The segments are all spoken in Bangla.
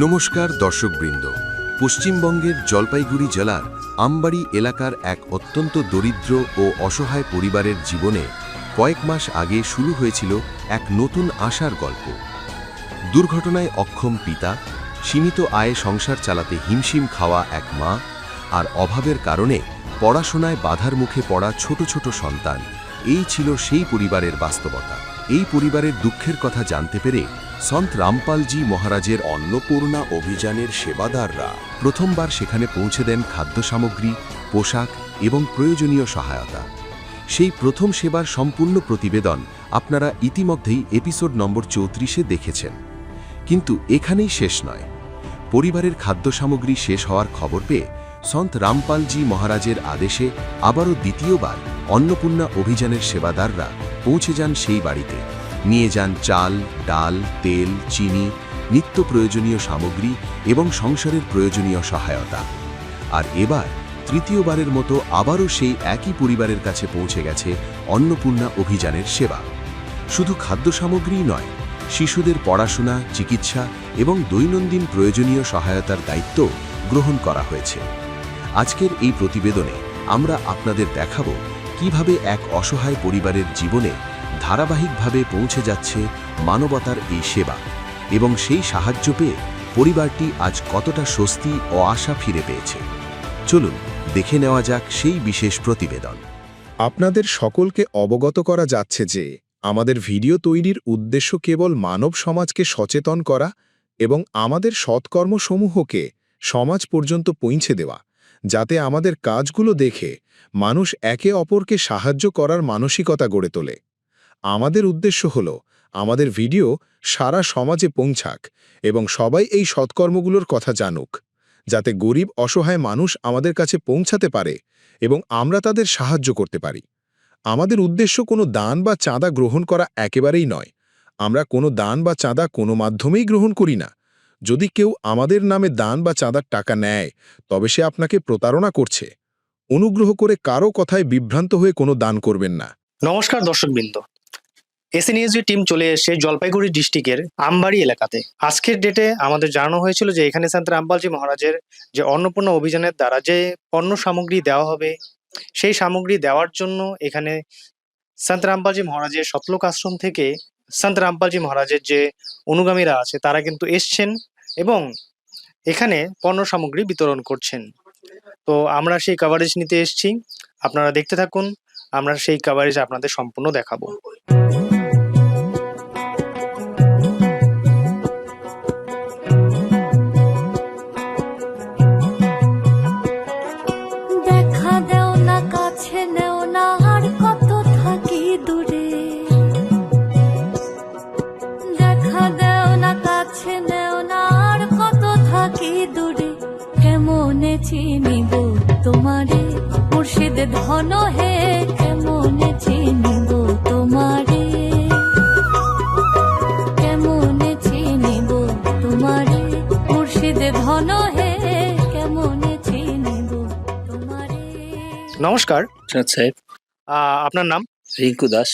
নমস্কার দর্শকবৃন্দ। পশ্চিমবঙ্গের জলপাইগুড়ি জেলার আমবাড়ি এলাকার এক অত্যন্ত দরিদ্র ও অসহায় পরিবারের জীবনে কয়েক মাস আগে শুরু হয়েছিল এক নতুন আশার গল্প। দুর্ঘটনায় অক্ষম পিতা, সীমিত আয়ে সংসার চালাতে হিমশিম খাওয়া এক মা, আর অভাবের কারণে পড়াশোনায় বাধার মুখে পড়া ছোট ছোট সন্তান, এই ছিল সেই পরিবারের বাস্তবতা। এই পরিবারের দুঃখের কথা জানতে পেরে সন্ত রামপালজি মহারাজের অন্নপূর্ণা অভিযানের সেবাদাররা প্রথমবার সেখানে পৌঁছে দেন খাদ্য সামগ্রী, পোশাক এবং প্রয়োজনীয় সহায়তা। সেই প্রথম সেবার সম্পূর্ণ প্রতিবেদন আপনারা ইতিমধ্যেই এপিসোড নম্বর 34-এ দেখেছেন। কিন্তু এখানেই শেষ নয়। পরিবারের খাদ্য সামগ্রী শেষ হওয়ার খবর পেয়ে সন্ত রামপালজি মহারাজের আদেশে আবারও দ্বিতীয়বার অন্নপূর্ণা অভিযানের সেবাদাররা পৌঁছে যান সেই বাড়িতে। নিয়ে যান চাল, ডাল, তেল, চিনি, নিত্য প্রয়োজনীয় সামগ্রী এবং সংসারের প্রয়োজনীয় সহায়তা। আর এবার তৃতীয়বারের মতো আবারও সেই একই পরিবারের কাছে পৌঁছে গেছে অন্নপূর্ণা অভিযানের সেবা। শুধু খাদ্য সামগ্রীই নয়, শিশুদের পড়াশোনা, চিকিৎসা এবং দৈনন্দিন প্রয়োজনীয় সহায়তার দায়িত্ব গ্রহণ করা হয়েছে। আজকের এই প্রতিবেদনে আমরা আপনাদের দেখাব কিভাবে এক অসহায় পরিবারের জীবনে ধারাবাহিকভাবে পৌঁছে যাচ্ছে মানবতার এই সেবা, এবং সেই সাহায্য পেয়ে পরিবারটি আজ কতটা স্বস্তি ও আশা ফিরে পেয়েছে। চলুন দেখে নেওয়া যাক সেই বিশেষ প্রতিবেদন। আপনাদের সকলকে অবগত করা যাচ্ছে যে আমাদের ভিডিও তৈরির উদ্দেশ্য কেবল মানব সমাজকে সচেতন করা এবং আমাদের সৎকর্মসমূহকে সমাজ পর্যন্ত পৌঁছে দেওয়া, যাতে আমাদের কাজগুলো দেখে মানুষ একে অপরকে সাহায্য করার মানসিকতা গড়ে তোলে। আমাদের উদ্দেশ্য হল আমাদের ভিডিও সারা সমাজে পৌঁছাক এবং সবাই এই সৎকর্মগুলোর কথা জানুক, যাতে গরিব অসহায় মানুষ আমাদের কাছে পৌঁছাতে পারে এবং আমরা তাদের সাহায্য করতে পারি। আমাদের উদ্দেশ্য কোনো দান বা চাঁদা গ্রহণ করা একেবারেই নয়। আমরা কোনো দান বা চাঁদা কোনো মাধ্যমেই গ্রহণ করি না। যদি কেউ আমাদের নামে দান বা চাঁদার টাকা নেয়, তবে সে আপনাকে প্রতারণা করছে। অনুগ্রহ করে কারো কথায় বিভ্রান্ত হয়ে কোনো দান করবেন না। নমস্কার দর্শকবৃন্দ, এসএনএসজি টিম চলে এসেছে জলপাইগুড়ি ডিস্ট্রিক্টের আমবাড়ি এলাকাতে। আজকের ডেটে আমাদের জানানো হয়েছিল যে এখানে সন্ত রামপালজি মহারাজের যে অন্নপূর্ণা অভিযানের দ্বারা যে পণ্য সামগ্রী দেওয়া হবে, সেই সামগ্রী দেওয়ার জন্য এখানে সন্ত রামপালজি মহারাজের শতলোক আশ্রম থেকে সন্ত রামপালজি মহারাজের যে অনুগামীরা আছে তারা কিন্তু এসছেন এবং এখানে পণ্য সামগ্রী বিতরণ করছেন। তো আমরা সেই কভারেজ নিতে এসেছি, আপনারা দেখতে থাকুন। আমরা সেই কভারেজ আপনাদের সম্পূর্ণ দেখাবো। দেখা দেও না, কাছে নেও না, আর কত থাকি দূরে। দেখা দেও না, কাছে নেও না, আর কত থাকি দূরে। কেমনে চিনিব তোমারে মুর্শিদ ধন হে, কেমনে চিনিব তোমারে, কেমনে চিনিব তোমারে মুর্শিদ ধন হে, কেমনে চিনিব তোমারে। নমস্কার সাহেব, আপনার নাম? রিঙ্কু দাস।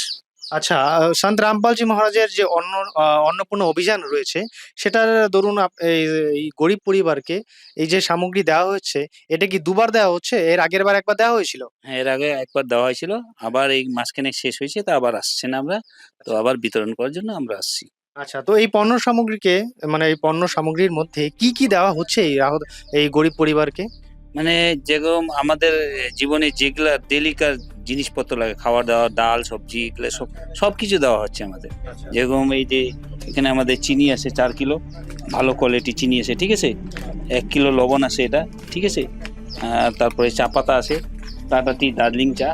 আচ্ছা, সন্ত রামপালজি মহারাজের যে অন্নপূর্ণা অভিযান রয়েছে, সেটার দরুন এই গরিব পরিবারকে এই যে সামগ্রী দেওয়া হচ্ছে, এটা কি দুবার দেওয়া হচ্ছে? এর আগের বার একবার দেওয়া হয়েছিল? হ্যাঁ, এর আগে একবার দেওয়া হয়েছিল, আবার এই মাঝখানে শেষ হয়েছে, তা আবার আসছেন আমরা, তো আবার বিতরণ করার জন্য আমরা আসছি। আচ্ছা, তো এই পণ্য সামগ্রীকে মানে এই পণ্য সামগ্রীর মধ্যে কি কি দেওয়া হচ্ছে এই গরিব পরিবারকে? মানে যেরকম আমাদের জীবনে যেগুলা ডেলিকার জিনিসপত্র লাগে, খাওয়ার দাওয়া, ডাল, সবজি, এগুলো সবকিছু দেওয়া হচ্ছে আমাদের। যেরকম এই যে এখানে আমাদের চিনি আছে 4 কিলো, ভালো কোয়ালিটি চিনি আছে, ঠিক আছে। 1 কিলো লবণ আছে এটা, ঠিক আছে। তারপরে চা পাতা আছে, টাটা টি, দার্জিলিং চা,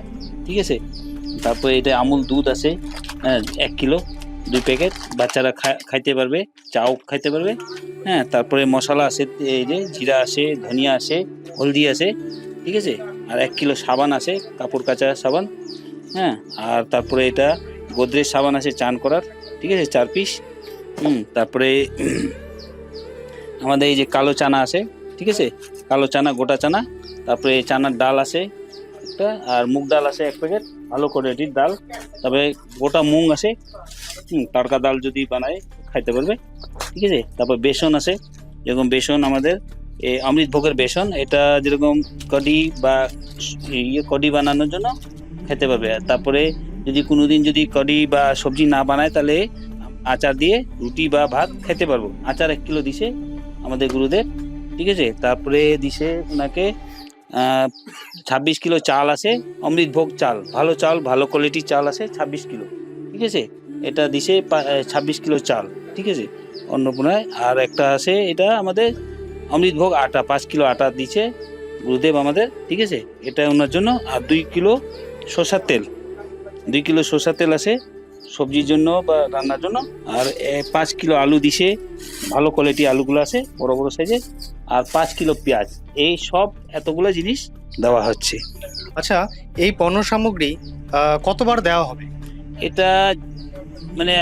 ঠিক আছে। তারপরে এটা আমুল দুধ আছে 1 কিলো, 2 প্যাকেট, বাচ্চারা খাইতে পারবে, চাও খাইতে পারবে। হ্যাঁ, তারপরে মশলা আছে, এই যে জিরা আছে, ধনিয়া আছে, হলদি আছে, ঠিক আছে। আর 1 কিলো সাবান আছে, কাপড় কাচা সাবান। হ্যাঁ, আর তারপরে এটা গোদরেজ সাবান আছে চান করার, ঠিক আছে, 4 পিস। তারপরে আমাদের এই যে কালো চানা আছে, ঠিক আছে, কালো চানা, গোটা চানা। তারপরে চানার ডাল আছে একটা, আর মুগ ডাল আছে 1 প্যাকেট, ভালো কোয়ালিটির ডাল। তবে গোটা মুগ আছে, টাটকা ডাল যদি বানায় খাইতে পারবে, ঠিক আছে। তারপর বেসন আছে যেরকম বেসন আমাদের এই অমৃত ভোগের বেসন, এটা যেরকম কডি বা কডি বানানোর জন্য খেতে পারবে। আর তারপরে যদি কোনোদিন যদি কডি বা সবজি না বানায় তাহলে আচার দিয়ে রুটি বা ভাত খেতে পারবো। আচার 1 কিলো দিছে আমাদের গুরুদেব, ঠিক আছে। তারপরে দিছে ওনাকে 26 কিলো চাল আছে, অমৃত ভোগ চাল, ভালো চাল, ভালো কোয়ালিটির চাল আছে 26 কিলো, ঠিক আছে। এটা দিছে 26 কিলো চাল, ঠিক আছে, অন্নপূর্ণায়। আর একটা আছে এটা আমাদের অমৃত ভোগ আটা, 5 কিলো আটা দিছে গুরুদেব আমাদের, ঠিক আছে, এটা ওনার জন্য। আর 2 কিলো সরষার তেল, 2 কিলো সরষার তেল আছে সবজির জন্য বা রান্নার জন্য। আর 5 কিলো আলু দিছে, ভালো কোয়ালিটি আলুগুলো আছে বড় বড় সাইজের। আর 5 কিলো পেঁয়াজ, এই সব এতগুলো জিনিস দেওয়া হচ্ছে। আচ্ছা, এই পণ্য সামগ্রী কতবার দেওয়া হবে? এটা মানে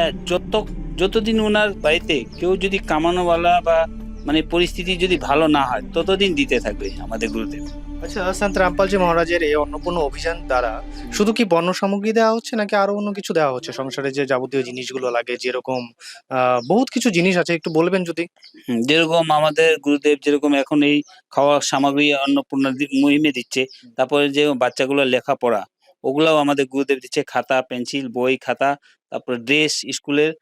যতদিন ওনার বাড়িতে কেউ যদি কামানোওয়ালা বা মানে পরিস্থিতি যদি ভালো না হয় ততদিন দিতে থাকবে আমাদের গুরুদেব। আচ্ছা, সন্ত রামপালজি মহারাজের এই অন্নপূর্ণা অভিযান দ্বারা শুধু কি পণ্য সামগ্রী দেওয়া হচ্ছে নাকি আরো অন্য কিছু দেওয়া হচ্ছে? সংসারে যে যাবতীয় জিনিসগুলো লাগে, যেরকম বহুত কিছু জিনিস আছে, একটু বলবেন যদি। যেরকম আমাদের গুরুদেব যেরকম এখন এই খাওয়া সামগ্রী অন্নপূর্ণা মুহিমে দিচ্ছে, তারপরে যে বাচ্চাগুলোর লেখাপড়া ওগুলাও আমাদের গুরুদেব দিচ্ছে, খাতা পেন্সিল বই খাতা, তারপরে ড্রেস স্কুলের।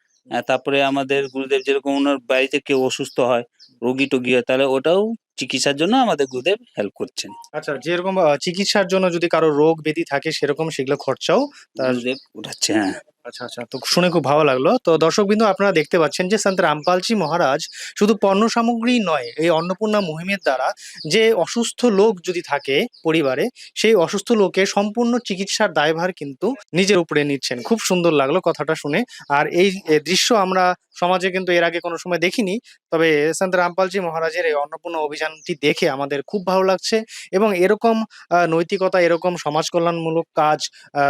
তারপরে আমাদের গুরুদেব যেরকম ওনার বাড়িতে কেউ অসুস্থ হয়, রোগী টোগী হয়, তাহলে ওটাও চিকিৎসার জন্য আমাদের গুরুদেব হেল্প করছেন। আচ্ছা, যেরকম চিকিৎসার জন্য যদি কারো রোগ ব্যাধি থাকে সেরকম সেগুলো খরচাও তার। গুরুদেব উঠাচ্ছে, হ্যাঁ। আচ্ছা আচ্ছা, তো শুনে খুব ভালো লাগলো। তো দর্শকবৃন্দ, আপনারা দেখতে পাচ্ছেন যে সন্ত রামপালজি মহারাজ শুধু পণ্য সামগ্রী নয়, এই অন্নপূর্ণা মুহিমের দ্বারা যে অসুস্থ লোক যদি থাকে পরিবারে, সেই অসুস্থ লোকের সম্পূর্ণ চিকিৎসার দায়ভার কিন্তু নিজের উপরে নিচ্ছেন। খুব সুন্দর লাগলো কথাটা শুনে। আর এই দৃশ্য আমরা সমাজে কিন্তু এর আগে কোনো সময় দেখিনি। তবে সন্ত রামপালজি মহারাজের এই অন্নপূর্ণা অভিযানটি দেখে আমাদের খুব ভালো লাগছে। এবং এরকম নৈতিকতা, এরকম সমাজ কল্যাণমূলক কাজ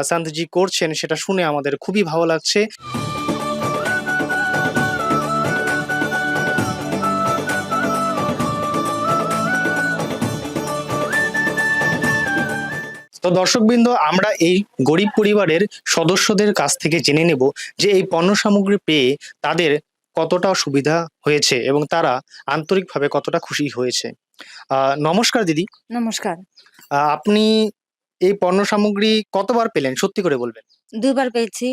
সন্তজি করছেন, সেটা শুনে আমাদের খুবই ভালো লাগছে। তো দর্শকবৃন্দ, আমরা এই গরিব পরিবারের সদস্যদের কাছ থেকে জেনে নেব যে এই পণ্য সামগ্রী পেয়ে তাদের কতটা সুবিধা হয়েছে এবং তারা আন্তরিকভাবে কতটা খুশি হয়েছে। নমস্কার দিদি। নমস্কার। আপনি এই পণ্য সামগ্রী কতবার পেলেন, সত্যি করে বলবেন? ২ বার পেয়েছি।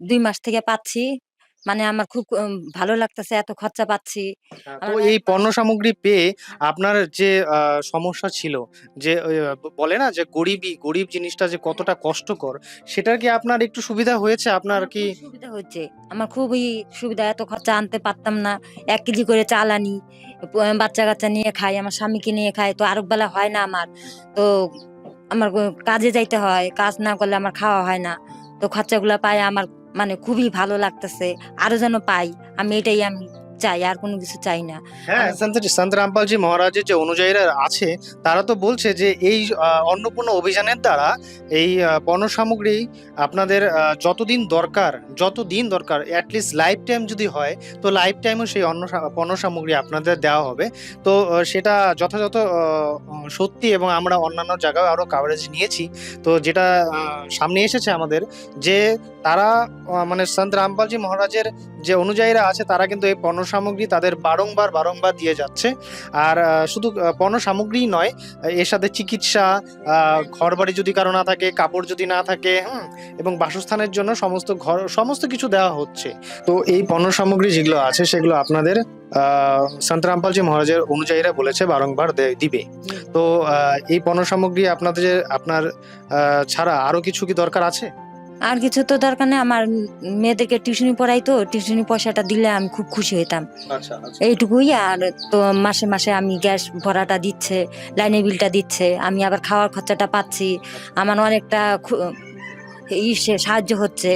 ২ মাস থেকে পাচ্ছি। মানে আমার খুব ভালো লাগতেছে, এত খরচা পাচ্ছি। তো আমার এই ১ মাস। পণ্য সামগ্রী পেয়ে আপনার যে সমস্যা ছিল, যে বলে না যে গরিব জিনিসটা যে কতটা কষ্টকর, সেটার কি আপনার একটু সুবিধা হয়েছে? আপনার আমার কি? খুব সুবিধা হয়েছে। আমার খুবই সুবিধা। এত খরচা আনতে পারতাম না। ১ কেজি করে চাল আনি। বাচ্চা-কাচ্চা নিয়ে খাই, আমার স্বামীকে নিয়ে খাই। তো আরেক বেলা হয় না আমার। তো আমার কাজে যাইতে হয়। কাজ না করলে আমার খাওয়া হয় না। তো খরচাগুলা পাই আমার মানে খুবই ভালো লাগতেছে। আরো যেন পাই। এটাই আমি চাই। আর কোনো কিছু চাই না। হ্যাঁ, সন্ত রামপালজি মহারাজের যে অনুযায়ীরা আছে, তারা তো বলছে যে এই অন্নপূর্ণা অভিযানের দ্বারা এই পণ্য সামগ্রী আপনাদের যতদিন দরকার অ্যাটলিস্ট লাইফ টাইম যদি হয়, তো লাইফ টাইমও সেই পণ্য সামগ্রী আপনাদের দেওয়া হবে। তো সেটা যথাযথ সত্যি, এবং আমরা অন্যান্য জায়গায় আরো কাভারেজ নিয়েছি। তো যেটা সামনে এসেছে আমাদের, যে তারা মানে সন্ত রামপালজি মহারাজের যে অনুযায়ীরা আছে, তারা কিন্তু এই পণ্য সামগ্রী তাদের বারংবার দিয়ে যাচ্ছে। আর শুধু পণ্য সামগ্রীই নয়, এর সাথে চিকিৎসা, ঘরবাড়ি যদি কারো না থাকে, কাপড় যদি না থাকে, এবং বাসস্থানের জন্য সমস্ত কিছু দেওয়া হচ্ছে। তো এই পণ্য সামগ্রী যেগুলো আছে সেগুলো আপনাদের সন্ত রামপালজি মহারাজের অনুযায়ীরা বলেছে বারংবার দিবে। তো এই পণ্য সামগ্রী আপনার ছাড়া আরো কিছু কি দরকার আছে? আর কিছু তো দরকার নেই। আমার মেয়েদেরকে টিউশনি পড়াই, তো টিউশনি পয়সাটা দিলে আমি খুব খুশি হইতাম। আচ্ছা আচ্ছা। এইটুকুই। আর তো মাসে মাসে আমি গ্যাস ভরাটা দিচ্ছে, লাইনের বিলটা দিচ্ছে, আমি আবার খাওয়ার খরচাটা পাচ্ছি। আমার অনেকটা সাহায্য হচ্ছে।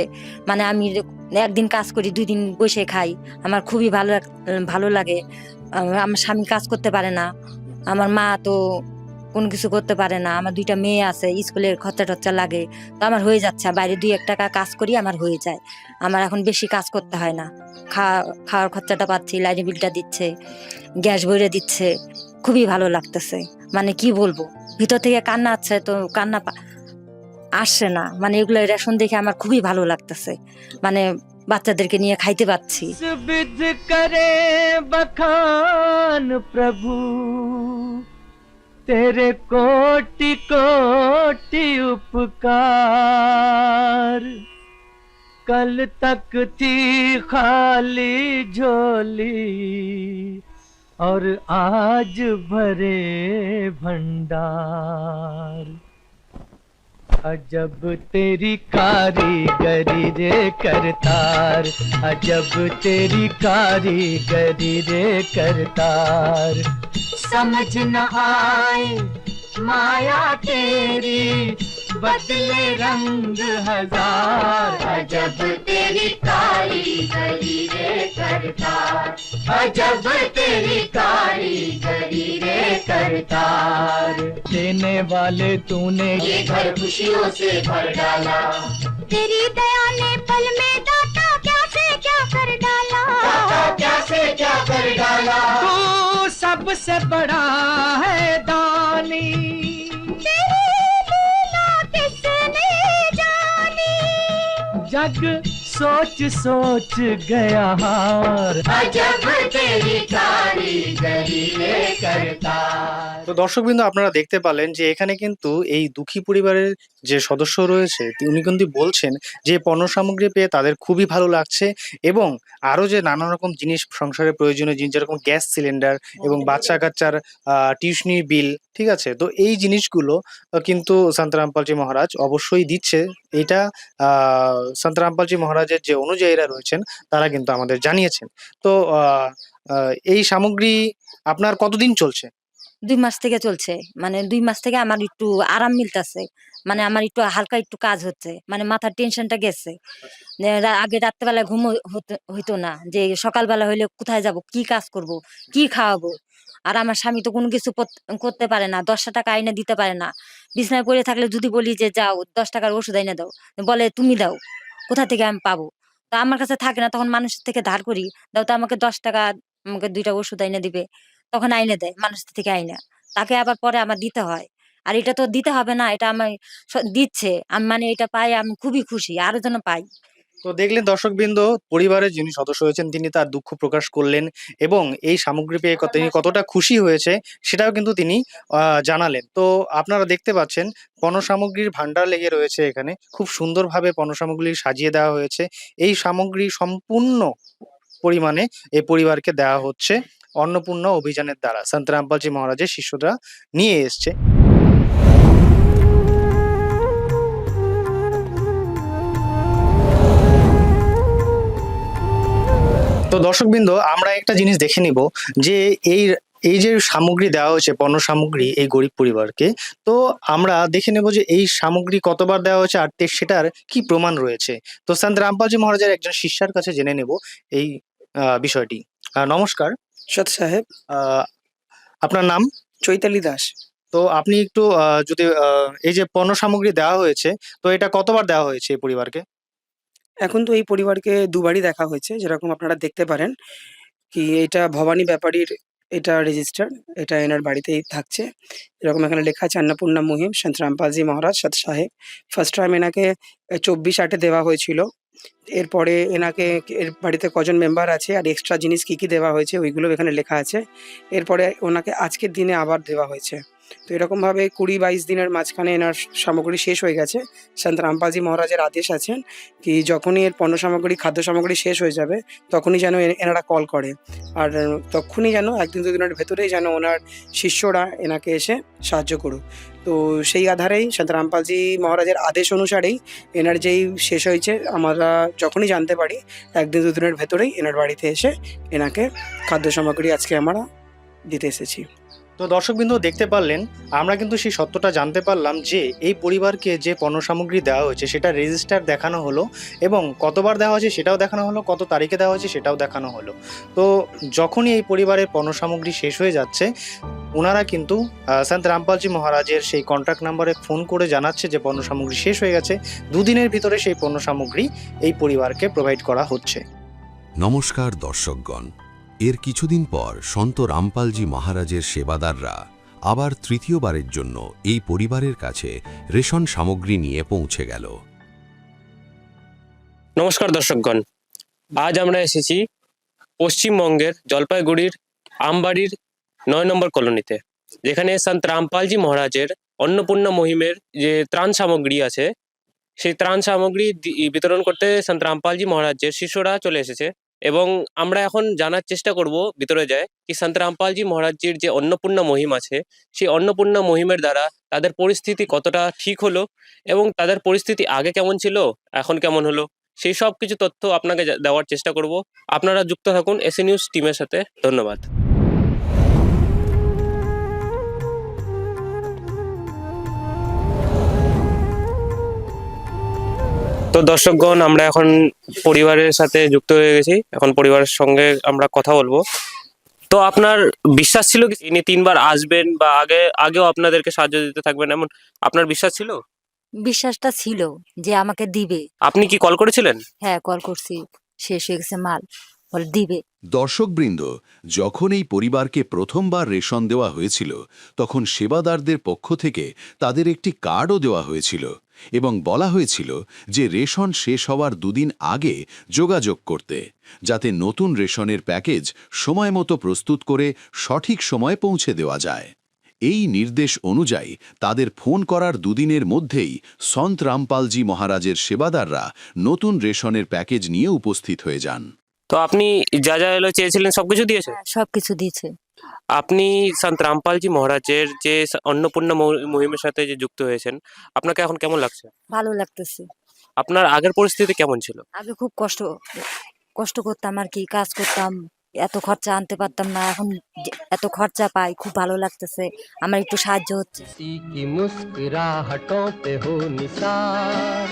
মানে আমি একদিন কাজ করি, 2 দিন বসে খাই। আমার খুবই ভালো লাগে। আমার স্বামী কাজ করতে পারে না, আমার মা তো কোনো কিছু করতে পারে না, আমার 2টা মেয়ে আছে, স্কুলের খরচা টরচা লাগে। তো আমার হয়ে যাচ্ছে, বাইরে 2-1 টাকা কাজ করি, আমার হয়ে যায়। আমার এখন বেশি কাজ করতে হয় না। খাওয়ার খরচাটা পাচ্ছি, লাইনের বিলটা দিচ্ছে, গ্যাস ভরে দিচ্ছে। খুবই ভালো লাগতেছে। মানে কি বলবো, ভিতর থেকে কান্না আছে, তো কান্না আসছে না। মানে এগুলো রেশন দেখে আমার খুবই ভালো লাগতেছে। মানে বাচ্চাদেরকে নিয়ে খাইতে পাচ্ছি। विध करे बखान प्रभु तेरे कोटि कोटि उपकार। कल तक थी खाली झोली और आज भरे भंडार। अजब तेरी कारीगरी रे करतार, अजब तेरी कारीगरी रे करतार। समझ न आए माया तेरी बदले रंग हजार। अजब तेरी कारीगरी रे करतार, अजब तेरी कारीगरी रे करतार। देने वाले तूने ये घर खुशियों से भर डाला। तेरी दया ने पल में दाता क्या से क्या कर डाला, दाता क्या से क्या कर डाला। तू सबसे बड़ा है दानी, तेरी लीला किसने जानी। जग सोच सोच गया हार। अजब तेरी कारीगरी रे करतार। তো দর্শকবৃন্দ, আপনারা দেখতে পেলেন যে এখানে কিন্তু এই দুঃখী পরিবারের যে সদস্য রয়েছে উনি কিন্তু বলছেন যে পণ্য সামগ্রী পেয়ে তাদের খুবই ভালো লাগছে, এবং আরো যে নানা রকম জিনিস, সংসারের প্রয়োজনীয় জিনিস যেরকম গ্যাস সিলিন্ডার এবং বাচ্চা কাচ্চার টিউশনি বিল, ঠিক আছে, তো এই জিনিসগুলো কিন্তু সন্ত রামপালজি মহারাজ অবশ্যই দিচ্ছে। এটা সন্ত রামপালজি মহারাজের যে অনুযায়ীরা রয়েছেন তারা কিন্তু আমাদের জানিয়েছেন। তো এই সামগ্রী আপনার কতদিন চলছে? 2 মাস থেকে চলছে, মানে 2 মাস থেকে আমার একটু আরাম মিলতেছে, মানে আমার একটু হালকা একটু কাজ হচ্ছে, মানে মাথার টেনশনটা গেছে। আগে রাত্রেবেলা ঘুম হইতো না, যে সকালবেলা হইলে কোথায় যাব, কি কাজ করব, কি খাওয়াবো। আর আমার স্বামী তো কোনো কিছু করতে পারে না, 10 টাকা আইনে দিতে পারে না। বিছনায় পড়ে থাকলে যদি বলি যে যাও 10 টাকার ওষুধ আইনে দাও, বলে তুমি দাও, কোথা থেকে আমি পাবো। তো আমার কাছে থাকে না, তখন মানুষের থেকে ধার করি, দাও তো আমাকে 10 টাকা, আমাকে 2টা ওষুধ আইনে দিবে, তখন আইনে দেয় মানুষ থেকে আইনা, তাকে আবার পরে আমার দিতে হয়। আর এটা তো দিতে হবে না, এটা আমায় দিচ্ছে, আমি মানে এটা পাই, আমি খুবই খুশি, আরো যেন পাই। তো দেখলেন দর্শকবৃন্দ, পরিবারের যিনি সদস্য হয়েছেন তিনি তার দুঃখ প্রকাশ করলেন, এবং এই সামগ্রী পেয়ে তিনি কতটা খুশি হয়েছে সেটাও কিন্তু তিনি জানালেন। তো আপনারা দেখতে পাচ্ছেন পণ্য সামগ্রীর ভান্ডার লেগে রয়েছে এখানে, খুব সুন্দরভাবে পণ্য সামগ্রী সাজিয়ে দেওয়া হয়েছে। এই সামগ্রী সম্পূর্ণ পরিমাণে এই পরিবারকে দেওয়া হচ্ছে অন্নপূর্ণা অভিযানের দ্বারা, সন্ত রামপালজি মহারাজের শিষ্যরা নিয়ে এসছে। তো দর্শকবৃন্দ, আমরা একটা জিনিস দেখে নিব যে এই যে সামগ্রী দেওয়া হয়েছে, পণ্য সামগ্রী এই গরিব পরিবারকে, তো আমরা দেখে নেব যে এই সামগ্রী কতবার দেওয়া হয়েছে আর সেটার কি প্রমাণ রয়েছে। তো সন্ত রামপালজি মহারাজের একজন শিষ্যার কাছে জেনে নেব এই বিষয়টি। নমস্কার সৎ সাহেব। আপনার নাম? চৈতালি দাস। তো আপনি একটু যদি এই যে পণ্য সামগ্রী দেওয়া হয়েছে, তো এটা কতবার দেওয়া হয়েছে এই পরিবারকে? এখন তো এই পরিবারকে দুবারই দেখা হয়েছে, যেরকম আপনারা দেখতে পারেন কি এটা ভবানী ব্যাপারীর এটা রেজিস্টার, এটা এনার বাড়িতেই থাকছে। এরকম এখানে লেখা আছে অন্নপূর্ণা মুহিম সন্ত রামপালজি মহারাজ সৎ সাহেব। ফার্স্ট টাইম এনাকে 24/8 দেওয়া হয়েছিল। এরপরে এনাকে এর বাড়িতে কজন মেম্বার আছে আর এক্সট্রা জিনিস কি কি দেওয়া হয়েছে ওইগুলো এখানে লেখা আছে। এরপরে ওনাকে আজকের দিনে আবার দেওয়া হয়েছে। তো এরকমভাবে 20-22 দিনের মাঝখানে এনার সামগ্রী শেষ হয়ে গেছে। সন্ত রামপালজি মহারাজের আদেশ আছে কি যখনই এর পণ্য সামগ্রী, খাদ্য সামগ্রী শেষ হয়ে যাবে তখনই যেন এনারা কল করে, আর তখনই যেন 1-2 দিনের ভেতরেই যেন ওনার শিষ্যরা এনাকে এসে সাহায্য করুক। তো সেই আধারেই সন্ত রামপালজি মহারাজের আদেশ অনুসারেই এনার যেই শেষ হয়েছে আমরা যখনই জানতে পারি 1-2 দিনের ভেতরেই এনার বাড়িতে এসে এনাকে খাদ্য সামগ্রী আজকে আমরা দিতে এসেছি। তো দর্শকবৃন্দ দেখতে পারলেন, আমরা কিন্তু সেই সত্যটা জানতে পারলাম যে এই পরিবারকে যে পণ্য সামগ্রী দেওয়া হয়েছে সেটা রেজিস্টার দেখানো হলো, এবং কতবার দেওয়া হয়েছে সেটাও দেখানো হলো, কত তারিখে দেওয়া হয়েছে সেটাও দেখানো হলো। তো যখনই এই পরিবারের পণ্য সামগ্রী শেষ হয়ে যাচ্ছে, ওনারা কিন্তু সন্ত রামপালজি মহারাজের সেই কন্ট্যাক্ট নাম্বারে ফোন করে জানাচ্ছে যে পণ্য সামগ্রী শেষ হয়ে গেছে, 2 দিনের ভিতরে সেই পণ্য সামগ্রী এই পরিবারকে প্রোভাইড করা হচ্ছে। নমস্কার দর্শকগণ, এর কিছুদিন পর সন্ত রামপালজি মহারাজের সেবাদাররা আবার তৃতীয়বারের জন্য এই পরিবারের কাছে রেশন সামগ্রী নিয়ে পৌঁছে গেল। নমস্কার দর্শকগণ, আজ আমরা এসেছি পশ্চিমবঙ্গের জলপাইগুড়ির আমবাড়ির ৯ নম্বর কলোনিতে, যেখানে সন্ত রামপালজি মহারাজের অন্নপূর্ণা মহিমের যে ত্রাণ সামগ্রী আছে, সেই ত্রাণ সামগ্রী বিতরণ করতে সন্ত রামপালজি মহারাজের শিষ্যরা চলে এসেছে। এবং আমরা এখন জানার চেষ্টা করব ভিতরে যায় কি সন্ত রামপালজি মহারাজজির যে অন্নপূর্ণা মহিম আছে, সেই অন্নপূর্ণা মহিমের দ্বারা তাদের পরিস্থিতি কতটা ঠিক হলো এবং তাদের পরিস্থিতি আগে কেমন ছিল, এখন কেমন হলো, সেই সব কিছু তথ্য আপনাকে দেওয়ার চেষ্টা করব। আপনারা যুক্ত থাকুন এসএ নিউজ টিমের সাথে। ধন্যবাদ। তো দর্শকগণ, আমরা এখন পরিবারের সাথে যুক্ত হয়ে গেছি, এখন পরিবারের সঙ্গে আমরা কথা বলবো। তো আপনার বিশ্বাস ছিল কি ইনি 3বার আসবেন বা আগেও আপনাদেরকে সাহায্য দিতে থাকবেন, এমন আপনার বিশ্বাস ছিল? বিশ্বাসটা ছিল যে আমাকে দিবে। আপনি কি কল করেছিলেন? হ্যাঁ, কল করছি, শেষ হয়ে গেছে মাল, বলে দিবে। দর্শকবৃন্দ, যখন এই পরিবারকে প্রথমবার রেশন দেওয়া হয়েছিল তখন সেবাদারদের পক্ষ থেকে তাদের একটি কার্ডও দেওয়া হয়েছিল এবং বলা হয়েছিল যে রেশন শেষ হওয়ার দুদিন আগে যোগাযোগ করতে, যাতে নতুন রেশনের প্যাকেজ সময়মতো প্রস্তুত করে সঠিক সময়ে পৌঁছে দেওয়া যায়। এই নির্দেশ অনুযায়ী তাদের ফোন করার দুদিনের মধ্যেই সন্ত রামপালজি মহারাজের সেবাদাররা নতুন রেশনের প্যাকেজ নিয়ে উপস্থিত হয়ে যান। তো আপনি যা যা এলো চেয়েছিলেন সবকিছু দিয়েছে? সবকিছু দিয়েছে। আপনি সন্ত রামপালজি মহারাজের যে অন্নপূর্ণা মহিমের সাথে যে যুক্ত হয়েছেন, আপনাকে এখন কেমন লাগছে? ভালো লাগতেছে। আপনার আগের পরিস্থিতি কেমন ছিল? আগে খুব কষ্ট করতাম আর কি, কাজ করতাম, এত খরচা আনতে পারতাম না, এখন এত খরচা পাই, খুব ভালো লাগতেছে, আমার একটু সাহায্য হচ্ছে। किसी की मुस्कुराहटों पे हो निसार,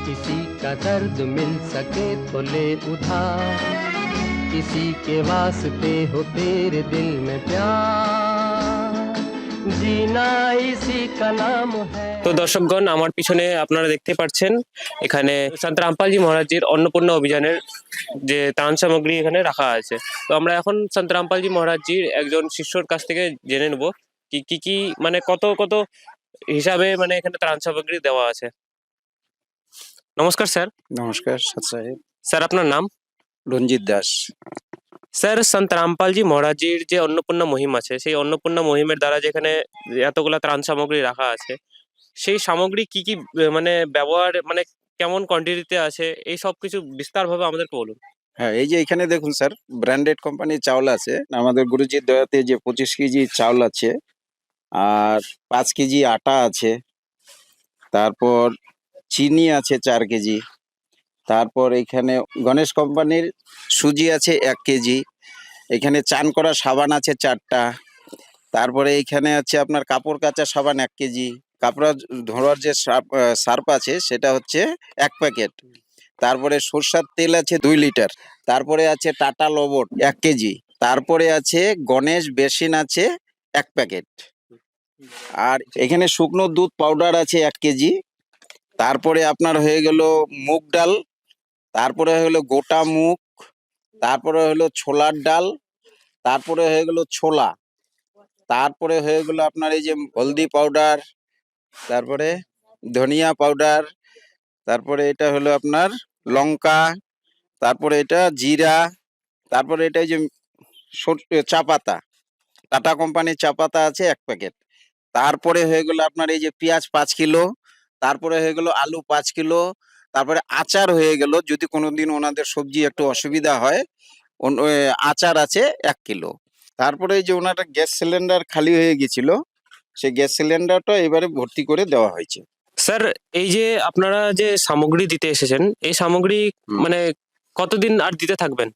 किसी का दर्द मिल सके तो ले उधार, किसी के वास्ते हो तेरे दिल में प्यार, जीना इसी का नाम है। তো দর্শকগণ, আমার পিছনে আপনারা দেখতে পাচ্ছেন এখানে সন্ত রামপালজি মহারাজজির অন্নপূর্ণা অভিযানের যে ত্রাণ সামগ্রী এখানে রাখা আছে। তো আমরা এখন সন্ত রামপালজি মহারাজজির একজন শিষ্যর কাছ থেকে জেনে নেব কি কি মানে কত কত হিসাবে মানে এখানে ত্রাণ সামগ্রী দেওয়া আছে। নমস্কার স্যার। নমস্কার সাহেব। স্যার, আপনার নাম? রঞ্জিত দাস। স্যার, সন্ত রামপালজি মহারাজজির যে অন্নপূর্ণা মহিম আছে, সেই অন্নপূর্ণা মহিমের দ্বারা যেখানে এতগুলা ত্রাণ সামগ্রী রাখা আছে, সেই সামগ্রী কি কি মানে ব্যবহার, মানে কেমন কোয়ান্টিটিতে আছে, এই সব কিছু বিস্তারভাবে আমাদেরকে বলুন। হ্যাঁ, এই যে এখানে দেখুন স্যার, ব্র্যান্ডেড কোম্পানির চাউল আছে আমাদের গুরুজির দয়াতে, যে 25 কেজি চাউল আছে, আর 5 কেজি আটা আছে, তারপর চিনি আছে 4 কেজি, তারপর এখানে গণেশ কোম্পানির সুজি আছে 1 কেজি, এখানে চান করা সাবান আছে 4টা, তারপরে এখানে আছে আপনার কাপড় কাচা সাবান 1 কেজি, কাপড় ধোয়ার যে সার্ফ আছে সেটা হচ্ছে 1 প্যাকেট, তারপরে সরষের তেল আছে 2 লিটার, তারপরে আছে টাটা লবণ 1 কেজি, তারপরে আছে গণেশ বেসিন আছে 1 প্যাকেট, আর এখানে শুকনো দুধ পাউডার আছে 1 কেজি, তারপরে আপনার হয়ে গেল মুগ ডাল, তারপরে হয়ে গেল গোটা মুগ, তারপরে হলো ছোলার ডাল, তারপরে হয়ে গেল ছোলা, তারপরে হয়ে গেল আপনার এই যে হলদি পাউডার, তারপরে ধনিয়া পাউডার, তারপরে এটা হলো আপনার লঙ্কা, তারপরে এটা জিরা, তারপরে এটা এই যে চা পাতা, টাটা কোম্পানির চা পাতা আছে 1 প্যাকেট, তারপরে হয়ে গেল আপনার এই যে পেঁয়াজ 5 কিলো, তারপরে হয়ে গেল আলু 5 কিলো, তারপরে আচার হয়ে গেল যদি কোনোদিন ওনাদের সবজি একটু অসুবিধা হয়, আচার আছে 1 কিলো, তারপরে এই যে ওনারা গ্যাস সিলিন্ডার খালি হয়ে গেছিল, সেই গ্যাস সিলিন্ডারটা এবারে ভর্তি করে দেওয়া হয়েছে। স্যার, এই যে আপনারা যে সামগ্রী দিতে এসেছেন, এই সামগ্রী মানে কতদিন আর দিতে থাকবেন?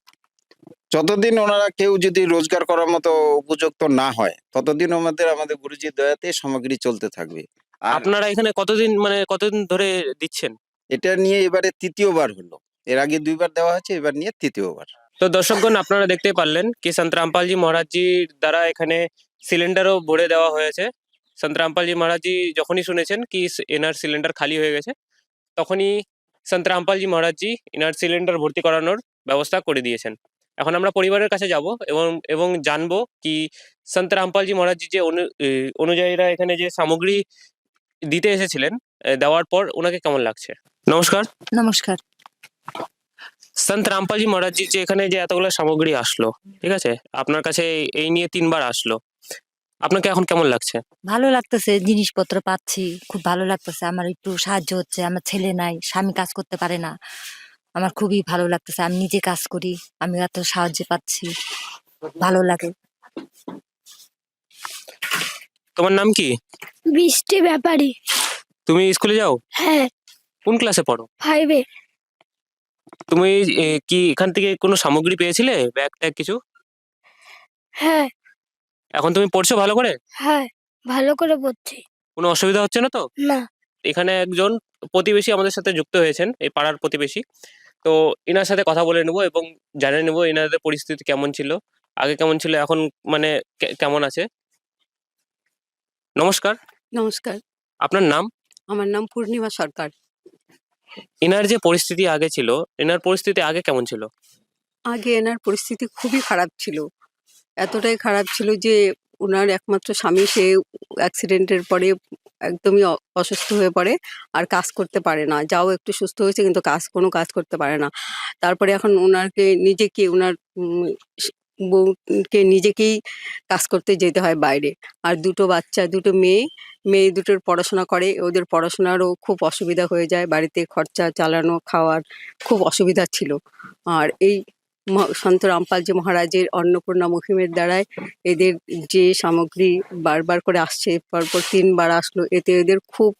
যতদিন ওনারা কেউ যদি রোজগার করার মতো উপযুক্ত না হয়, ততদিন আমাদের গুরুজির দয়াতে সামগ্রী চলতে থাকবে। আর আপনারা এখানে কতদিন ধরে দিচ্ছেন? এটা নিয়ে এবারে 3য় বার হলো, এর আগে 2বার দেওয়া হয়েছে, এবার নিয়ে 3য় বার। তো দর্শকগণ, আপনারা দেখতে পারলেন কি সন্ত রামপালজি মহারাজজির দ্বারা এখানে সিলিন্ডারও ভরে দেওয়া হয়েছে। সন্ত রামপালজি মহারাজজি যখনই শুনেছেন কি এনার সিলিন্ডার খালি হয়ে গেছে, তখনই সন্ত রামপালজি মহারাজজি এনার সিলিন্ডার ভর্তি করানোর ব্যবস্থা করে দিয়েছেন। এখন আমরা পরিবারের কাছে যাব এবং জানবো কি সন্ত রামপালজি মহারাজজি যে অনুযায়ীরা এখানে যে সামগ্রী দিতে এসেছিলেন, দেওয়ার পর ওনাকে কেমন লাগছে। নমস্কার। নমস্কার। সন্ত রামপালজি মহারাজজি যে এখানে যে এতগুলো সামগ্রী আসলো, ঠিক আছে, আপনার কাছে এই নিয়ে 3 বার আসলো, আপনাকে এখন কেমন লাগছে? ভালো লাগতেছে, জিনিসপত্র পাচ্ছি, খুব ভালো লাগতেছে। আমার একটু সাহায্য হচ্ছে, আমার ছেলে নাই, স্বামী কাজ করতে পারে না, আমার খুবই ভালো লাগতেছে। আমি নিজে কাজ করি, আমি এত সাহায্য পাচ্ছি, ভালো লাগে। তোমার নাম কি? বৃষ্টি ব্যাপারী। তুমি স্কুলে যাও? হ্যাঁ, কোন ক্লাসে পড়ো? 5-এ। তুমি কি এখান থেকে কোনো সামগ্রী পেয়েছিলে, ব্যাগ ট্যাগ কিছু? হ্যাঁ, এখন তুমি পড়ছো ভালো করে? হ্যাঁ, ভালো করে পড়ছি। কোনো অসুবিধা হচ্ছে না তো? না। এখানে একজন প্রতিবেশী আমাদের সাথে যুক্ত হয়েছেন, এই পাড়ার প্রতিবেশী। তো এনার সাথে কথা বলে নেবো এবং জানে নেবো এনাদের পরিস্থিতি কেমন ছিল, আগে কেমন ছিল, এখন মানে কেমন আছে। নমস্কার, নমস্কার, আপনার নাম? আমার নাম পূর্ণিমা সরকার। এনার যে পরিস্থিতি আগে ছিল, এনার পরিস্থিতি আগে কেমন ছিল? আগে এনার পরিস্থিতি খুবই খারাপ ছিল। এতটাই খারাপ ছিল যে উনার একমাত্র স্বামী সে অ্যাক্সিডেন্টের পরে একদমই অসুস্থ হয়ে পড়ে, আর কাজ করতে পারে না। যাও একটু সুস্থ হয়েছে কিন্তু কোনো কাজ করতে পারে না। তারপরে এখন উনাকে নিজেকে উনার বউকে নিজেকেই কাজ করতে যেতে হয় বাইরে। আর 2টো বাচ্চা, 2টো মেয়ে, মেয়ে দুটোর পড়াশোনা করে, ওদের পড়াশোনারও খুব অসুবিধা হয়ে যায়, বাড়িতে খরচা চালানো, খাওয়ার খুব অসুবিধা ছিল। আর এই সন্ত রামপালজি মহারাজের অন্নপূর্ণা মহিমের দ্বারাই এদের যে সামগ্রী বারবার করে আসছে, পরপর 3 বার আসলো, এতে এদের খুব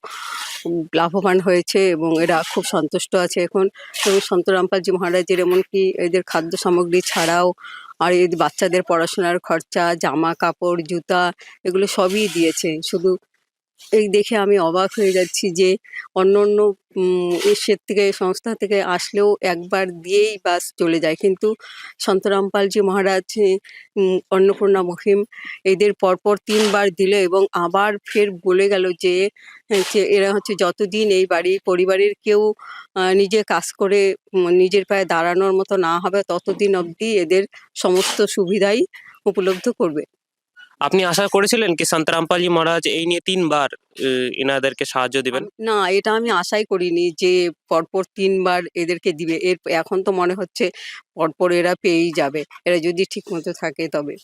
লাভবান হয়েছে এবং এরা খুব সন্তুষ্ট আছে এখন। এবং সন্ত রামপালজি মহারাজের এমনকি এদের খাদ্য সামগ্রী ছাড়াও আর এই বাচ্চাদের পড়াশোনার খরচা, জামা কাপড়, জুতা, এগুলো সবই দিয়েছে। শুধু এই দেখে আমি অবাক হয়ে যাচ্ছি যে অন্য ইসের থেকে, সংস্থা থেকে আসলেও একবার দিয়েই বাস চলে যায়, কিন্তু সন্ত রামপালজি মহারাজ অন্নপূর্ণা মহিম এদের পরপর 3 বার দিল এবং আবার ফের বলে গেল যে এরা হচ্ছে যতদিন এই পরিবারের কেউ নিজে কাজ করে নিজের পায়ে দাঁড়ানোর মতো না হবে ততদিন অবধি এদের সমস্ত সুবিধাই উপলব্ধ করবে। আপনি আশা করেছিলেন কি সন্ত রামপালজি মহারাজ এই নিয়ে 3 বার এনাদেরকে সাহায্য দিবেন? না, এটা আমি আশাই করিনি যে পরপর 3 বার এদেরকে দিবে। এখন তো মনে হচ্ছে পরপর এরা পেয়েই যাবে, এরা যদি ঠিক মতো থাকে তবে।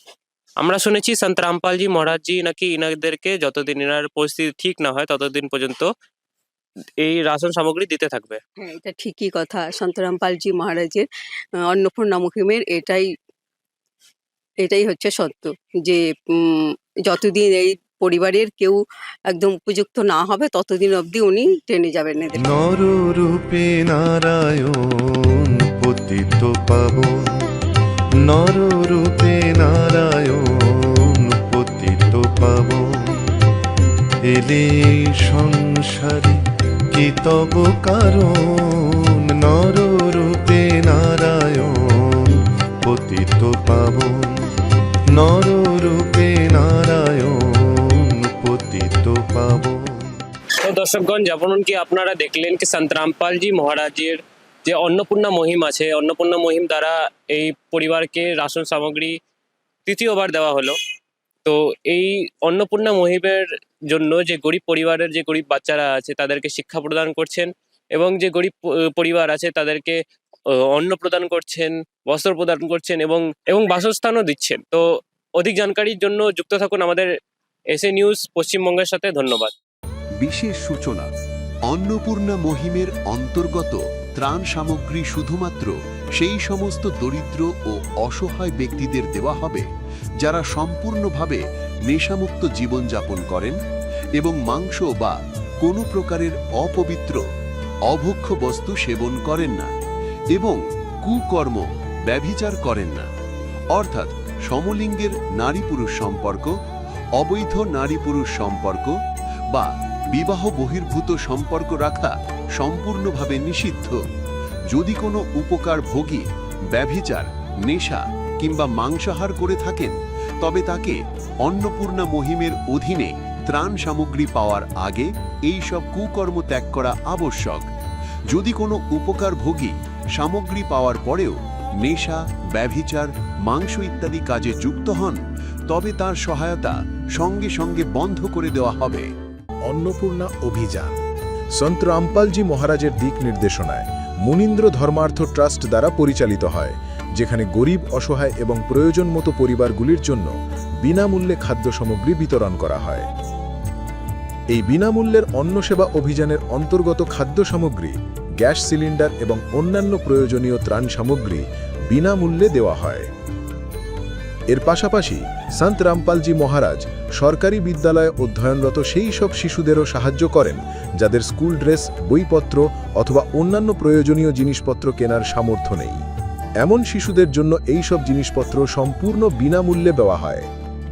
আমরা শুনেছি সন্ত রামপালজি মহারাজজি নাকি এনাদেরকে যতদিন এনার পরিস্থিতি ঠিক না হয় ততদিন পর্যন্ত এই রাশন সামগ্রী দিতে থাকবে। হ্যাঁ, এটা ঠিকই কথা। সন্ত রামপালজি মহারাজের অন্নপূর্ণা মহিমের এটাই হচ্ছে সত্য যে যতদিন এই পরিবারের কেউ একদম উপযুক্ত না হবে ততদিন অবধি উনি টেনে যাবেন এদের। নররূপে নারায়ণ পতিত পাবন, নররূপে নারায়ণ পতিত পাবন, এলে সংসারে কি তব কারণ, নররূপে নারায়ণ পতিত পাবন, নররূপে নারায়ণ পতিত পাবন। তো দর্শকগণ, যেমন কি আপনারা দেখলেন কি সন্ত রামপালজি মহারাজের যে অন্নপূর্ণা মহিম আছে, অন্নপূর্ণা মহিম দ্বারা এই পরিবারকে রাশন সামগ্রী 3য় বার দেওয়া হলো। তো এই অন্নপূর্ণা মহিমের জন্য যে গরিব পরিবারের যে গরিব বাচ্চারা আছে তাদেরকে শিক্ষা প্রদান করছেন এবং যে গরিব পরিবার আছে তাদেরকে অন্ন প্রদান করছেন, বস্ত্র প্রদান করছেন এবং বাসস্থানও দিচ্ছেন। তো অধিক জানকারির জন্য যুক্ত থাকুন আমাদের এসএ নিউজ পশ্চিমবঙ্গের সাথে। ধন্যবাদ। বিশেষ সূচনা, অন্নপূর্ণা মহিমের অন্তর্গত ত্রাণ সামগ্রী শুধুমাত্র সেই সমস্ত দরিদ্র ও অসহায় ব্যক্তিদের দেওয়া হবে যারা সম্পূর্ণভাবে নেশামুক্ত জীবনযাপন করেন এবং মাংস বা কোনো প্রকারের অপবিত্র অভক্ষ্য বস্তু সেবন করেন না এবং কুকর্ম ব্যভিচার করেন না, অর্থাৎ সমলিঙ্গের নারী পুরুষ সম্পর্ক, অবৈধ নারী পুরুষ সম্পর্ক বা বিবাহ বহির্ভূত সম্পর্ক রাখা সম্পূর্ণভাবে নিষিদ্ধ। যদি কোনো উপকার ভোগী ব্যভিচার, নেশা কিংবা মাংসাহার করে থাকেন তবে তাকে অন্নপূর্ণা মহিমের অধীনে ত্রাণ সামগ্রী পাওয়ার আগে এই সব কুকর্ম ত্যাগ করা আবশ্যক। যদি কোনো উপকার ভোগী সামগ্রী পাওয়ার পরেও নেশা, ব্যভিচার, মাংস ইত্যাদি কাজে যুক্ত হন তবে তার সহায়তা সঙ্গে সঙ্গে বন্ধ করে দেওয়া হবে। অন্নপূর্ণা অভিযান সন্ত রামপালজি মহারাজের দিক নির্দেশনায় মুনীন্দ্র ধর্মার্থ ট্রাস্ট দ্বারা পরিচালিত হয়, যেখানে গরিব, অসহায় এবং প্রয়োজন মতো পরিবারগুলির জন্য বিনামূল্যে খাদ্য সামগ্রী বিতরণ করা হয়। এই বিনামূল্যের অন্ন সেবা অভিযানের অন্তর্গত খাদ্য সামগ্রী, গ্যাস সিলিন্ডার এবং অন্যান্য প্রয়োজনীয় ত্রাণ সামগ্রী বিনামূল্যে দেওয়া হয়। এর পাশাপাশি সন্ত রামপালজি মহারাজ সরকারি বিদ্যালয়ে অধ্যয়নরত সেই সব শিশুদেরও সাহায্য করেন যাদের স্কুল ড্রেস, বইপত্র অথবা অন্যান্য প্রয়োজনীয় জিনিসপত্র কেনার সামর্থ্য নেই। এমন শিশুদের জন্য এই সব জিনিসপত্র সম্পূর্ণ বিনামূল্যে দেওয়া হয়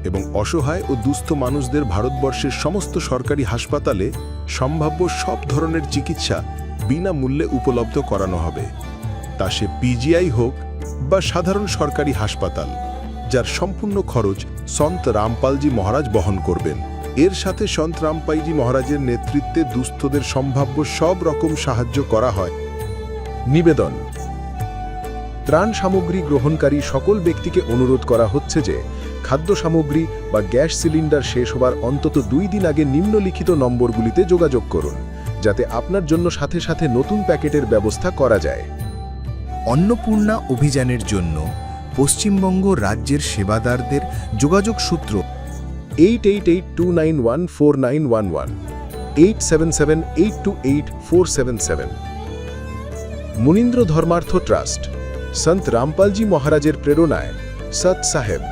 এবং অসহায় ও দুস্থ মানুষদের ভারতবর্ষের সমস্ত সরকারি হাসপাতালে সম্ভাব্য সব ধরনের চিকিৎসা বিনামূল্যে উপলব্ধ করানো হবে, তা সে পিজিআই হোক বা সাধারণ সরকারি হাসপাতাল, যার সম্পূর্ণ খরচ সন্ত রামপালজি মহারাজ বহন করবেন। এর সাথে সন্ত রামপালজি মহারাজের নেতৃত্বে দুস্থদের সম্ভাব্য সব রকম সাহায্য করা হয়। নিবেদন: ত্রাণ সামগ্রী গ্রহণকারী সকল ব্যক্তিকে অনুরোধ করা হচ্ছে যে খাদ্য সামগ্রী বা গ্যাস সিলিন্ডার শেষ হবার অন্তত 2 দিন আগে নিম্নলিখিত নম্বরগুলিতে যোগাযোগ করুন, যাতে আপনার জন্য সাথে সাথে নতুন প্যাকেটের ব্যবস্থা করা যায়। অন্নপূর্ণা অভিযানের জন্য পশ্চিমবঙ্গ রাজ্যের সেবাদারদের যোগাযোগ সূত্র 8882914911, 8778284777। মুনীন্দ্র ধর্মার্থ ট্রাস্ট, সন্ত রামপালজি মহারাজের প্রেরণায় সৎ সাহেব